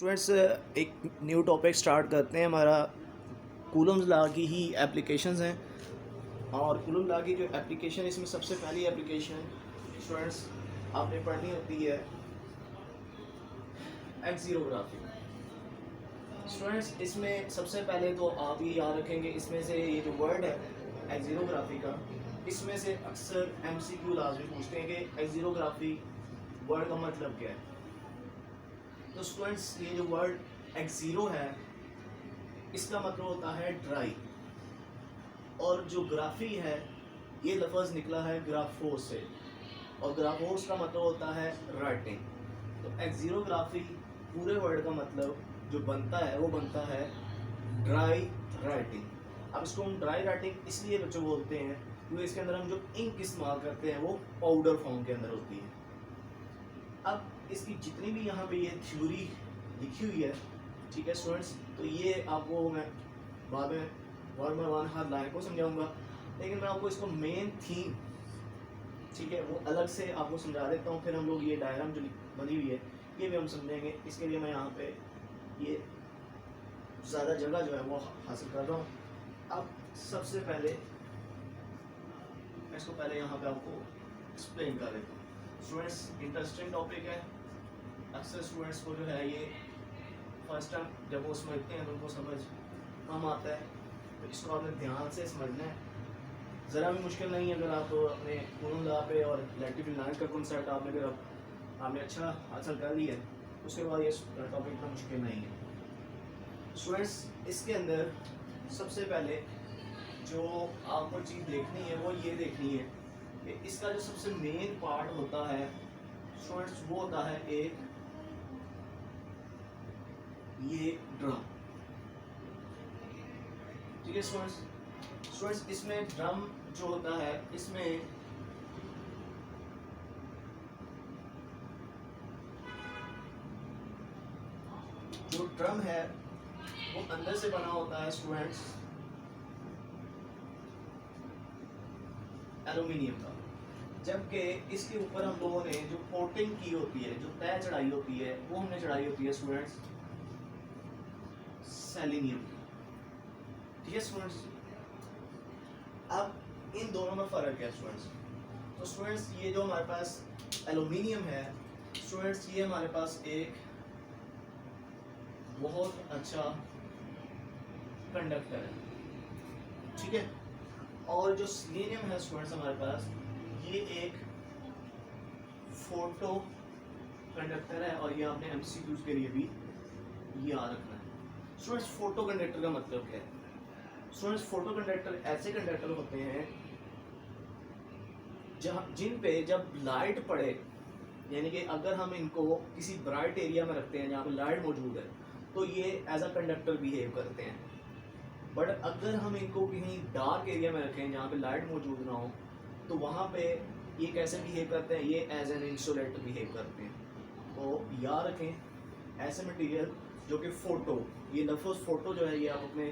Students एक new topic start करते हैं। हमारा कूलम्स लॉ की ही एप्लीकेशंस हैं और कूलम्स लॉ की जो एप्लीकेशन, इसमें सबसे पहली एप्लीकेशन स्टूडेंट्स आपने पढ़नी होती है एक्सिलोग्राफी। स्टूडेंट्स इसमें सबसे पहले तो आप ये याद रखेंगे, इसमें से ये जो वर्ड है एक्सिलोग्राफी का, इसमें से अक्सर एमसीक्यू लाजमी पूछते हैं कि एक्सिलोग्राफी वर्ड का मतलब क्या है। तो स्टूडेंट्स ये जो वर्ड एक्सिलो है इसका मतलब होता है ड्राई, और जो ग्राफी है ये लफ्ज़ निकला है ग्राफोस से, और ग्राफोस का मतलब होता है राइटिंग। तो एक्सिलोग्राफी पूरे वर्ड का मतलब जो बनता है वो बनता है ड्राई राइटिंग। अब इसको हम ड्राई राइटिंग इसलिए बच्चों बोलते हैं क्योंकि इसके अंदर हम जो इंक इस्तेमाल करते हैं वो पाउडर फॉर्म के अंदर होती है। अब इसकी जितनी भी यहाँ पे ये थ्योरी लिखी हुई है, ठीक है स्टूडेंट्स, तो ये आपको मैं बाद में one by one her line को समझाऊंगा, लेकिन मैं आपको इसको मेन थीम, ठीक है, वो अलग से आपको समझा देता हूँ। फिर हम लोग ये डायग्राम जो बनी हुई है ये भी हम समझेंगे। इसके लिए मैं यहाँ पे ये ज़्यादा जगह जो है वो हासिल कर रहा हूँ। अब सबसे पहले मैं इसको पहले यहाँ पे आपको एक्सप्लेन कर देता हूँ। स्टूडेंट्स इंटरेस्टिंग टॉपिक है, अक्सर स्टूडेंट्स को जो है ये फर्स्ट टाइम जब वो समझते हैं तो उनको समझ कम आता है, तो इसको आपने ध्यान से समझना है। ज़रा भी मुश्किल नहीं है। अगर आप अपने कूलम लॉ पे और इलेक्ट्रिक लाइन का कॉन्सेप्ट आपने अच्छा हासिल कर लिया है, उसके बाद ये टॉपिक इतना मुश्किल नहीं है। स्टूडेंट्स इसके अंदर सबसे पहले जो आपको चीज़ देखनी है वो ये देखनी है कि इसका जो सबसे मेन पार्ट होता है स्टूडेंट्स वो होता है एक ये ड्रम, ठीक है स्टूडेंट्स इसमें ड्रम जो होता है इसमें जो ड्रम है वो अंदर से बना होता है स्टूडेंट्स एल्यूमिनियम का, जबकि इसके ऊपर हम लोगों ने जो कोटिंग की होती है, जो तय चढ़ाई होती है, वो हमने चढ़ाई होती है स्टूडेंट्स सेलेनियम की, ठीक है स्टूडेंट्स। अब इन दोनों में फ़र्क है स्टूडेंट्स। तो स्टूडेंट्स ये जो हमारे पास एल्यूमिनियम है स्टूडेंट्स, ये हमारे पास एक बहुत अच्छा कंडक्टर है, ठीक है। और जो सेलेनियम है स्टूडेंट्स हमारे पास, ये एक फोटो कंडक्टर है, और ये आपने एमसीक्यूज के लिए भी याद रखना है। स्टूडेंट्स फोटो कंडक्टर का मतलब क्या है? स्टूडेंट्स फोटो कंडक्टर ऐसे कंडक्टर होते हैं जिन पे जब लाइट पड़े, यानी कि अगर हम इनको किसी ब्राइट एरिया में रखते हैं जहाँ पे लाइट मौजूद है तो ये एज अ कंडक्टर बिहेव करते हैं। बट अगर हम इनको कहीं डार्क एरिया में रखें जहाँ पे लाइट मौजूद ना हो तो वहाँ पे ये कैसे बिहेव करते हैं? ये एज एन इंसुलेटर बिहेव करते हैं। तो याद रखें ऐसे मटेरियल जो कि फ़ोटो, ये लफ्ज़ फ़ोटो जो है ये आप अपने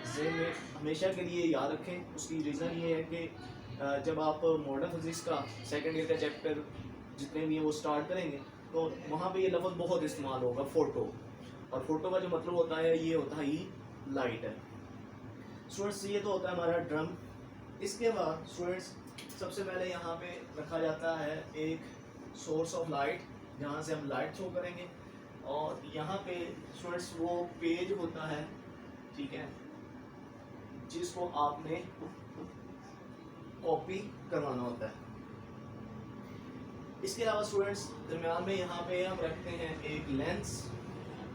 ज़हन में हमेशा के लिए याद रखें। उसकी रीज़न ये है कि जब आप मॉडर्न फिजिक्स का सेकेंड ईयर का चैप्टर जितने भी हैं वो स्टार्ट करेंगे तो वहाँ पे ये लफ्ज़ बहुत इस्तेमाल होगा फ़ोटो, और फोटो का जो मतलब होता है ये होता ही लाइट है। स्टूडेंट्स ये तो होता है हमारा ड्रम। इसके बाद स्टूडेंट्स सबसे पहले यहाँ पे रखा जाता है एक सोर्स ऑफ लाइट जहाँ से हम लाइट थ्रो करेंगे, और यहाँ पे स्टूडेंट्स वो पेज होता है, ठीक है, जिसको आपने कॉपी करवाना होता है। इसके अलावा स्टूडेंट्स दरम्यान में यहाँ पे हम रखते हैं एक लेंस,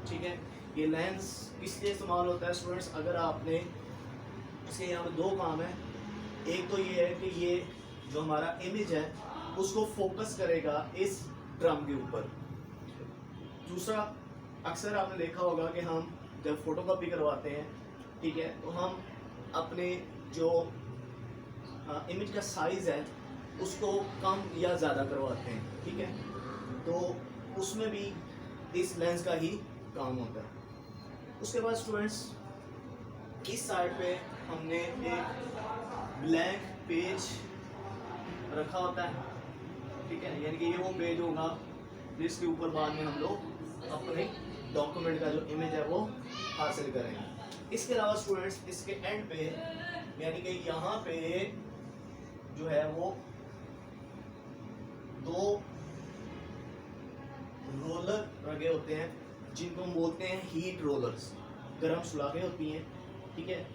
ठीक है। ये लेंस किस लिए इस्तेमाल होता है स्टूडेंट्स? अगर आपने इसके यहाँ पे दो काम है, एक तो ये है कि ये जो हमारा इमेज है उसको फोकस करेगा इस ड्रम के ऊपर। दूसरा, अक्सर आपने देखा होगा कि हम जब फोटोकॉपी करवाते हैं, ठीक है, तो हम अपने जो इमेज का साइज़ है उसको कम या ज़्यादा करवाते हैं, ठीक है, तो उसमें भी इस लेंस का ही काम होता है। उसके बाद स्टूडेंट्स इस साइड पे हमने एक ब्लैंक पेज रखा होता है, ठीक है, यानी कि ये वो पेज होगा जिसके ऊपर बाद में हम लोग अपने डॉक्यूमेंट का जो इमेज है वो हासिल करेंगे। इसके अलावा स्टूडेंट्स इसके एंड पे यानी कि यहाँ पे जो है वो दो रोलर लगे होते हैं जिनको हम बोलते हैं हीट रोलर्स, गर्म सुलाखें होती हैं, ठीक है।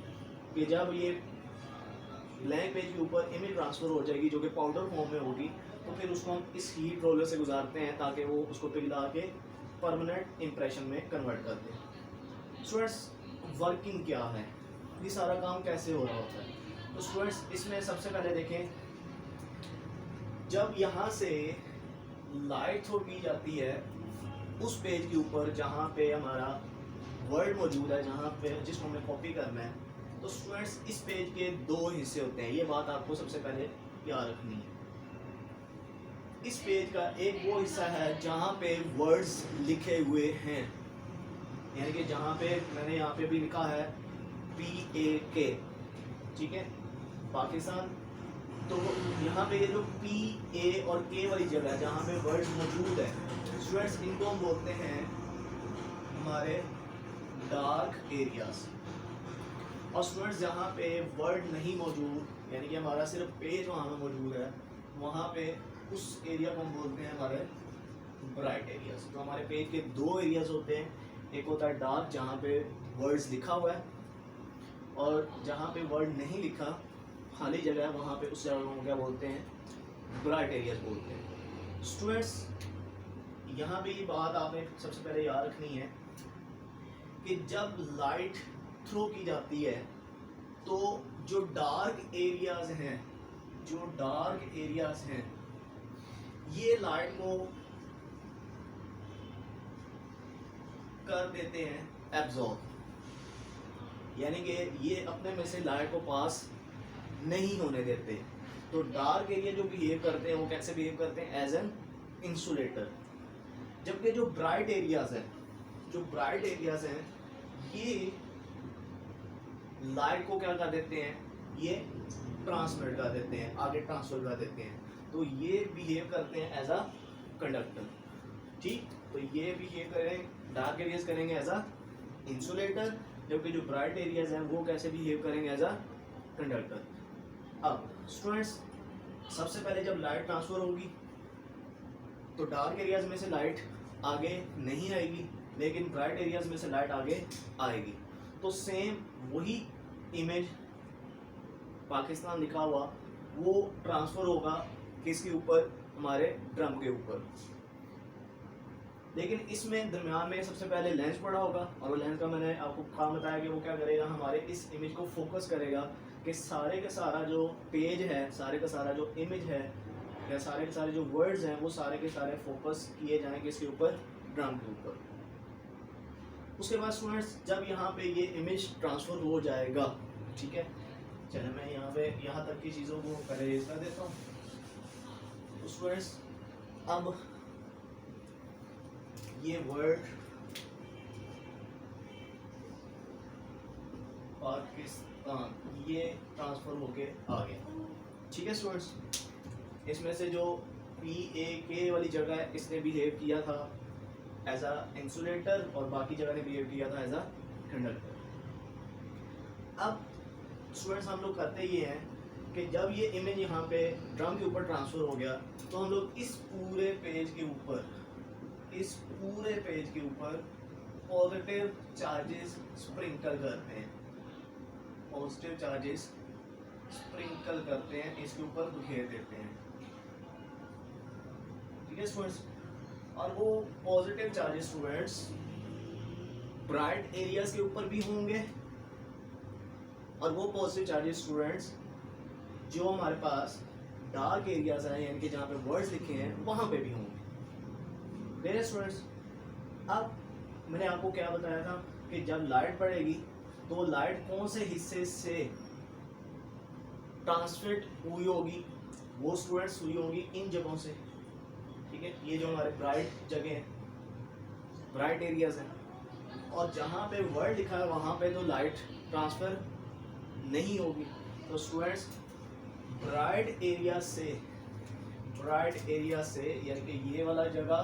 कि जब ये ब्लैंक पेज के ऊपर इमेज ट्रांसफर हो जाएगी जो कि पाउडर फॉर्म में होगी, तो फिर उसको हम इस हीट रोलर से गुजारते हैं ताकि वो उसको पिघला के परमानेंट इंप्रेशन में कन्वर्ट करते हैं। स्टूडेंट्स वर्किंग क्या है, ये सारा काम कैसे हो रहा होता है? तो स्टूडेंट्स इसमें सबसे पहले देखें, जब यहाँ से लाइट थ्रो की जाती है उस पेज के ऊपर जहाँ पे हमारा वर्ड मौजूद है, जहाँ पे जिसको हमें कॉपी करना है, तो स्टूडेंट्स इस पेज के दो हिस्से होते हैं। ये बात आपको सबसे पहले याद रखनी है। इस पेज का एक वो हिस्सा है जहाँ पे वर्ड्स लिखे हुए हैं, यानी कि जहाँ पे मैंने यहाँ पे भी लिखा है PAK, ठीक है, पाकिस्तान। तो यहाँ पे ये जो PA और K वाली जगह है जहाँ पे वर्ड्स मौजूद है, स्टूडेंट्स इनको हम बोलते हैं हमारे डार्क एरियाज। और स्टूडेंट्स जहाँ पे वर्ड नहीं मौजूद, यानी कि हमारा सिर्फ पेज वहाँ में मौजूद है, वहाँ पे उस एरिया को हम बोलते हैं हमारे ब्राइट एरियाज। तो हमारे पेज के दो एरियाज होते हैं, एक होता है डार्क जहाँ पे वर्ड्स लिखा हुआ है, और जहाँ पे वर्ड नहीं लिखा खाली जगह है वहाँ पे उस जगह को क्या बोलते हैं, ब्राइट एरियाज बोलते हैं। स्टूडेंट्स यहाँ पे ये बात आपने सबसे पहले याद रखनी है कि जब लाइट थ्रो की जाती है तो जो डार्क एरियाज हैं, ये लाइट को कर देते हैं एब्जॉर्ब, यानी कि ये अपने में से लाइट को पास नहीं होने देते। तो डार्क एरिया जो बिहेव करते हैं वो कैसे बिहेव करते हैं, एज एन इंसुलेटर। जबकि जो ब्राइट एरियाज हैं ये लाइट को क्या कर देते हैं, ये ट्रांसमिट कर देते हैं, आगे ट्रांसफर कर देते हैं। तो ये बिहेव करते हैं एज अ कंडक्टर, ठीक। तो ये बिहेव करें, डार्क एरियाज करेंगे एज अ इंसुलेटर, जबकि जो ब्राइट एरियाज हैं वो कैसे बिहेव करेंगे, एज अ कंडक्टर। अब स्टूडेंट्स सबसे पहले जब लाइट ट्रांसफर होगी तो डार्क एरियाज में से लाइट आगे नहीं आएगी, लेकिन ब्राइट एरियाज में से लाइट आगे आएगी। तो सेम वही इमेज पाकिस्तान लिखा हुआ वो ट्रांसफर होगा किसके ऊपर, हमारे ड्रम के ऊपर। लेकिन इसमें दरम्यान में सबसे पहले लेंस पड़ा होगा, और वो लेंस का मैंने आपको काम बताया कि वो क्या करेगा, हमारे इस इमेज को फोकस करेगा कि सारे का सारा जो पेज है, सारे का सारा जो इमेज है, या सारे के सारे जो वर्ड्स हैं वो सारे के सारे फोकस किए जाएंगे इसके ऊपर, ड्रम के ऊपर। उसके बाद स्टूडेंट्स जब यहाँ पे ये इमेज ट्रांसफर हो जाएगा, ठीक है, चलो मैं यहाँ तक की चीज़ों को पहले रेज कर देता हूँ। तो स्टूडेंट्स अब ये वर्ड पाकिस्तान ये ट्रांसफर होके आ गया, ठीक है स्टूडेंट्स। इसमें से जो PAK वाली जगह है इसने बिहेव किया था एज अ इंसुलेटर, और बाकी जगह ने बिहेव किया था एज अ कंडक्टर। अब स्टूडेंट्स हम लोग करते ये हैं कि जब ये इमेज यहाँ पे ड्रम के ऊपर ट्रांसफर हो गया तो हम लोग इस पूरे पेज के ऊपर पॉजिटिव चार्जेस स्प्रिंकल करते हैं, इसके ऊपर घेर देते हैं, ठीक है स्टूडेंट्स। और वो positive charges students bright areas के ऊपर भी होंगे, और वो पॉजिटिव चार्जेस स्टूडेंट्स जो हमारे पास डार्क एरियाज हैं, यानी कि जहाँ पे वर्ड्स लिखे हैं वहाँ पे भी होंगे। मेरे स्टूडेंट्स अब मैंने आपको क्या बताया था कि जब लाइट पड़ेगी तो लाइट कौन से हिस्से से ट्रांसमिट हुई होगी, वो स्टूडेंट्स हुई होगी इन जगहों से, ठीक है। ये जो हमारे ब्राइट जगह हैं, ब्राइट एरियाज हैं, और जहाँ पे वर्ड लिखा है वहाँ पे तो लाइट ट्रांसफर नहीं होगी। तो स्टूडेंट्स ब्राइट एरिया से यानी कि ये वाली जगह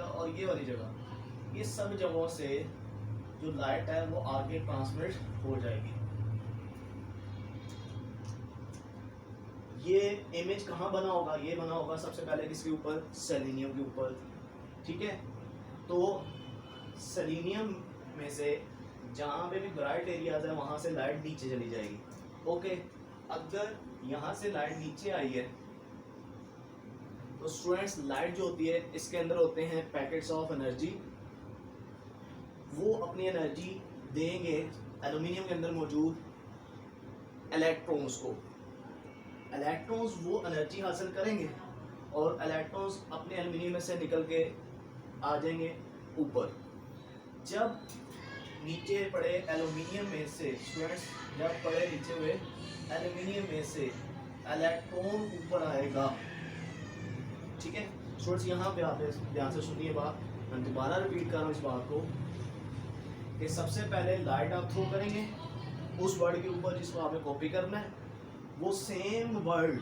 और ये वाली जगह, ये सब जगहों से जो लाइट है वो आगे ट्रांसमिट हो जाएगी। ये इमेज कहाँ बना होगा? ये बना होगा सबसे पहले किसके ऊपर? सेलेनियम के ऊपर। ठीक है, तो सेलेनियम में से जहाँ पे भी ब्राइट एरियाज है वहाँ से लाइट नीचे चली जाएगी। ओके, अगर यहाँ से लाइट नीचे आई है तो स्टूडेंट्स लाइट जो होती है इसके अंदर होते हैं पैकेट्स ऑफ एनर्जी। वो अपनी एनर्जी देंगे एल्यूमिनियम के अंदर मौजूद इलेक्ट्रॉन्स को। इलेक्ट्रॉन्स वो एनर्जी हासिल करेंगे और इलेक्ट्रॉन्स अपने एल्यूमिनियम में से निकल के आ जाएंगे ऊपर। जब नीचे पड़े एल्यूमिनियम में से स्टूडेंट्स, जब पड़े नीचे हुए एल्यूमिनियम में से इलेक्ट्रॉन ऊपर आएगा। ठीक है स्टूडेंट्स, यहाँ पे आप ध्यान से सुनिए बात, मैं दोबारा रिपीट कर रहा हूँ इस बात को कि सबसे पहले लाइट आप थ्रो करेंगे उस वर्ड के ऊपर जिसको आपने कॉपी करना है। वो सेम वर्ड,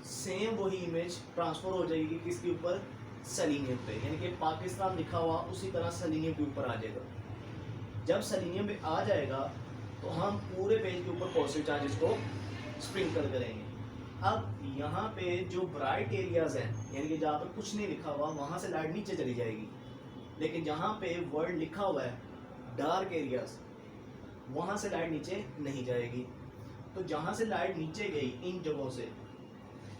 सेम वही इमेज ट्रांसफर हो जाएगी किसके ऊपर? सेलेनियम पे, यानी कि पाकिस्तान लिखा हुआ उसी तरह सेलेनियम के ऊपर आ जाएगा। जब सेलेनियम पे आ जाएगा तो हम पूरे पेज के ऊपर पॉजिटिव चार्जेस को स्प्रिंकल करेंगे। अब यहाँ पे जो ब्राइट एरियाज हैं, यानी कि जहाँ पर कुछ नहीं लिखा हुआ वहाँ से लाइट नीचे चली जाएगी, लेकिन जहाँ पे वर्ड लिखा हुआ है डार्क एरियाज, वहाँ से लाइट नीचे नहीं जाएगी। तो जहाँ से लाइट नीचे गई इन जगहों से,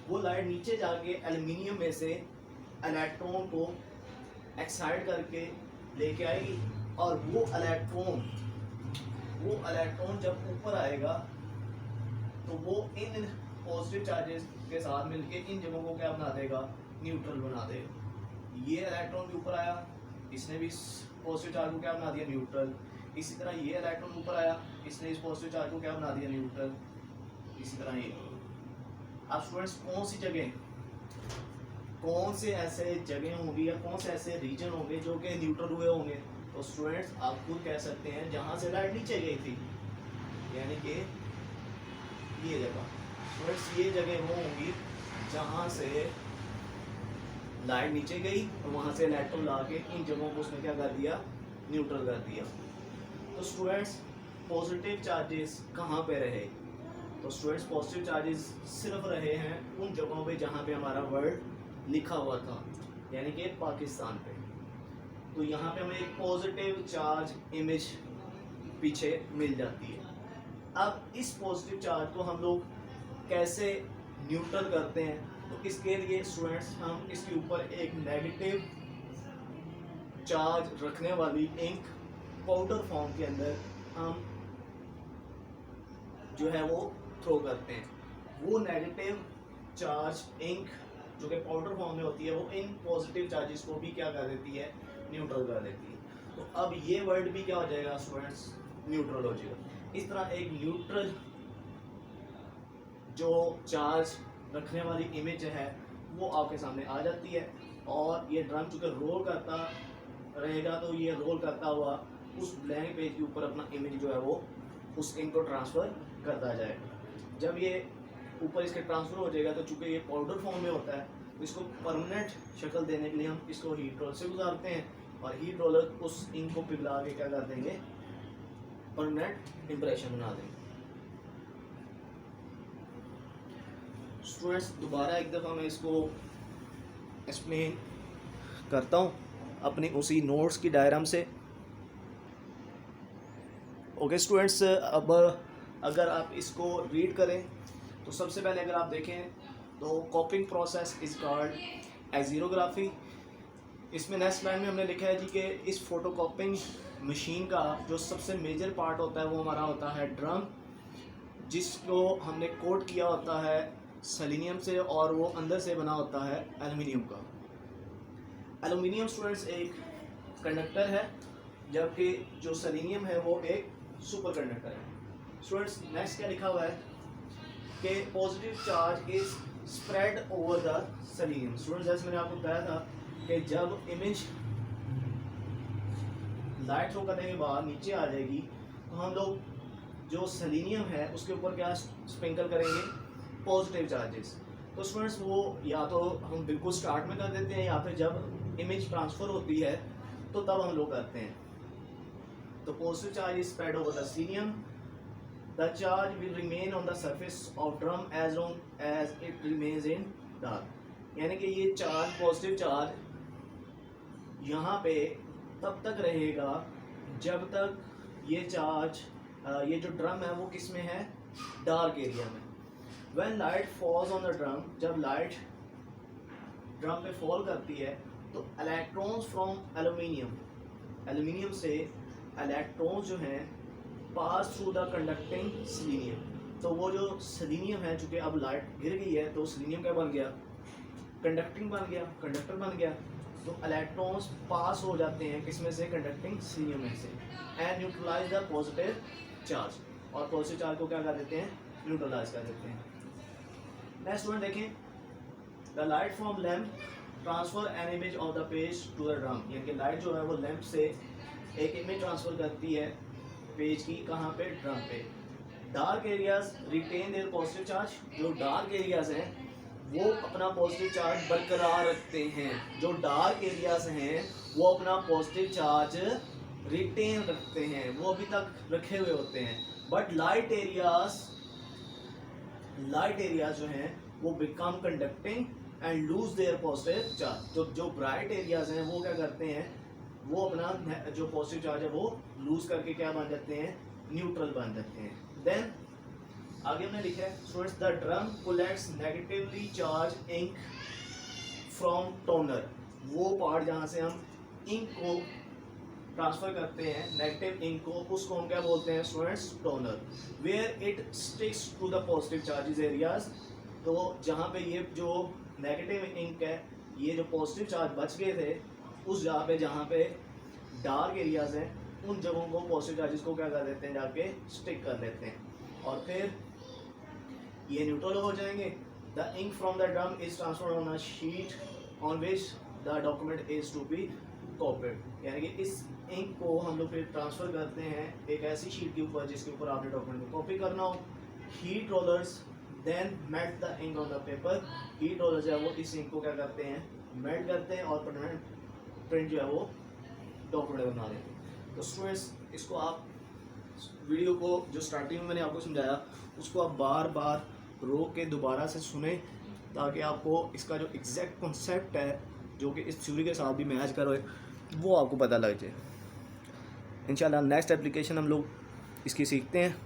वो लाइट नीचे जाके एल्यूमिनियम में से इलेक्ट्रॉन को एक्साइट करके लेके आएगी और वो इलेक्ट्रॉन जब ऊपर आएगा तो वो इन पॉजिटिव चार्जेस के साथ मिलके इन जगहों को क्या बना देगा? न्यूट्रल बना देगा। ये इलेक्ट्रॉन भी ऊपर आया, इसने भी पॉजिटिव चार्ज को क्या बना दिया? न्यूट्रल। इसी तरह ये इलेक्ट्रॉन ऊपर आया, इसने इस पॉजिटिव चार्ज को क्या बना दिया? न्यूट्रल। इसी तरह ये। अब स्टूडेंट्स कौन से ऐसे जगह होंगी या कौन से ऐसे रीजन होंगे जो कि न्यूट्रल हुए होंगे? तो स्टूडेंट्स आप खुद कह सकते हैं जहाँ से लाइट नीचे गई थी, यानी कि ये जगह। स्टूडेंट्स ये जगह वो होंगी जहाँ से लाइट नीचे गई और वहाँ से इलेक्ट्रॉन ला के इन जगहों को उसने क्या कर दिया? न्यूट्रल कर दिया। तो स्टूडेंट्स पॉजिटिव चार्जेस कहाँ पे रहे? तो स्टूडेंट्स पॉजिटिव चार्जेस सिर्फ रहे हैं उन जगहों पे जहाँ पे हमारा वर्ड लिखा हुआ था, यानी कि पाकिस्तान पे। तो यहाँ पे हमें एक पॉजिटिव चार्ज इमेज पीछे मिल जाती है। अब इस पॉजिटिव चार्ज को हम लोग कैसे न्यूट्रल करते हैं? तो इसके लिए स्टूडेंट्स हम इसके ऊपर एक नेगेटिव चार्ज रखने वाली इंक पाउडर फॉर्म के अंदर हम जो है वो थ्रो करते हैं। वो नेगेटिव चार्ज इंक जो कि पाउडर फॉर्म में होती है वो इन पॉजिटिव चार्जेस को भी क्या कर देती है? न्यूट्रल कर देती है। तो अब ये वर्ड भी क्या हो जाएगा स्टूडेंट्स? न्यूट्रल हो जाएगा। इस तरह एक न्यूट्रल जो चार्ज रखने वाली इमेज है वो आपके सामने आ जाती है और ये ड्रम चूँकि रोल करता रहेगा तो ये रोल करता हुआ उस ब्लैंक पेज के ऊपर अपना इमेज जो है वो उस इंक को ट्रांसफ़र करता जाएगा। जब ये ऊपर इसके ट्रांसफ़र हो जाएगा तो चूँकि ये पाउडर फॉर्म में होता है तो इसको परमानेंट शक्ल देने के लिए हम इसको हीट रोल से गुजारते हैं और हीट रोलर उस इंक को पिघला के क्या कर देंगे? परमानेंट इम्प्रेशन बना देंगे। स्टूडेंट्स दोबारा एक दफ़ा मैं इसको एक्सप्लेन करता हूँ अपनी उसी नोट्स की डायग्राम से। ओके स्टूडेंट्स, अब अगर आप इसको रीड करें तो सबसे पहले अगर आप देखें तो कॉपिंग प्रोसेस इज़ कॉल्ड एक्सीरोग्राफी। इसमें नेक्स्ट लाइन में हमने लिखा है जी कि इस फोटो कॉपिंग मशीन का जो सबसे मेजर पार्ट होता है वो हमारा होता है ड्रम, जिसको हमने कोट किया होता है सेलेनियम से और वो अंदर से बना होता है एल्युमिनियम का। एल्युमिनियम स्टूडेंट्स एक कंडक्टर है जबकि जो सेलेनियम है वो एक सुपर कंडक्टर है। स्टूडेंट्स नेक्स्ट क्या लिखा हुआ है कि positive charge is spread over the selenium. Students जैसे मैंने आपको बताया था कि जब इमेज लाइट थ्रो करने के बाद नीचे आ जाएगी तो हम लोग जो सेलेनियम है उसके ऊपर क्या स्प्रिंकल करेंगे? Positive charges. तो स्टूडेंट्स वो या तो हम बिल्कुल स्टार्ट में कर देते हैं या फिर जब इमेज ट्रांसफ़र होती है तो तब हम लोग करते हैं। तो positive charge is spread over the selenium, the charge will remain on the surface of drum as long as it remains in dark. यानी कि ये चार्ज, पॉजिटिव चार्ज यहाँ पे तब तक रहेगा जब तक ये चार्ज, ये जो ड्रम है वो किस में है, डार्क एरिया में। When light falls on the drum, जब लाइट ड्रम पे फॉल करती है तो इलेक्ट्रॉन्स फ्रॉम एल्यूमिनियम से इलेक्ट्रॉन्स जो हैं pass through the conducting selenium. तो वो जो सेलेनियम है, चूँकि अब लाइट गिर गई है तो सेलेनियम क्या बन गया, कंडक्टिंग बन गया, कंडक्टर बन गया। तो इलेक्ट्रॉन्स पास हो जाते हैं किसमें से, कंडक्टिंग सेलेनियम में से, and neutralise the positive charge. और पॉजिटिव चार्ज को क्या कर देते हैं, न्यूट्रलाइज कर देते हैं। नेक्स्ट स्टूडेंट देखें, the light from lamp transfer an image of the page to the drum. यानी कि लाइट जो है वो लैम्प से एक इमेज ट्रांसफर करती है पेज की, कहाँ पे, ड्रम पे। Dark areas retain their positive charge. जो डार्क एरियाज हैं वो अपना पॉजिटिव चार्ज बरकरार रखते हैं। जो डार्क एरियाज हैं वो अपना पॉजिटिव चार्ज रिटेन रखते हैं, वो अभी तक रखे हुए होते हैं। बट लाइट एरियाज जो हैं वो become conducting and lose their positive charge. तो जो ब्राइट एरियाज हैं वो क्या करते हैं, वो अपना जो पॉजिटिव चार्ज है वो लूज करके क्या बन जाते हैं, न्यूट्रल बन जाते हैं। देन आगे हमने लिखा है students, the drum collects negatively charge ink from toner. वो पार्ट जहाँ से हम इंक को ट्रांसफर करते हैं, नेगेटिव इंक को, उसको हम क्या बोलते हैं students, toner. Where it sticks to the positive charges areas. तो जहाँ पे ये जो नेगेटिव इंक है, ये जो पॉजिटिव चार्ज बच गए थे, उस जगह पे जहाँ पे डार्क एरियाज हैं उन जगहों को पॉजिटिव चार्जेस को क्या कर देते हैं, जाके स्टिक कर देते हैं और फिर ये न्यूट्रल हो जाएंगे। The ink from the drum is transferred on a sheet on which the document is to be copied. यानी कि इस इंक को हम लोग फिर ट्रांसफ़र करते हैं एक ऐसी शीट के ऊपर जिसके ऊपर आपने डॉक्यूमेंट को कॉपी करना हो। Heat rollers then melt the ink on the paper. Heat roller जो है वो इस इंक को क्या करते हैं, मेल्ट करते हैं और प्रिंट जो है वो डॉक्यूमेंट बना देते हैं। तो स्टूडेंट्स, इसको आप वीडियो को जो स्टार्टिंग में मैंने आपको समझाया उसको आप बार बार रोक के दोबारा से सुने, ताकि आपको इसका जो एग्जैक्ट कॉन्सेप्ट है जो कि इस थ्योरी के साथ भी मैच करो वो आपको पता लग जाए। इंशाल्लाह नेक्स्ट एप्लीकेशन हम लोग इसकी सीखते हैं।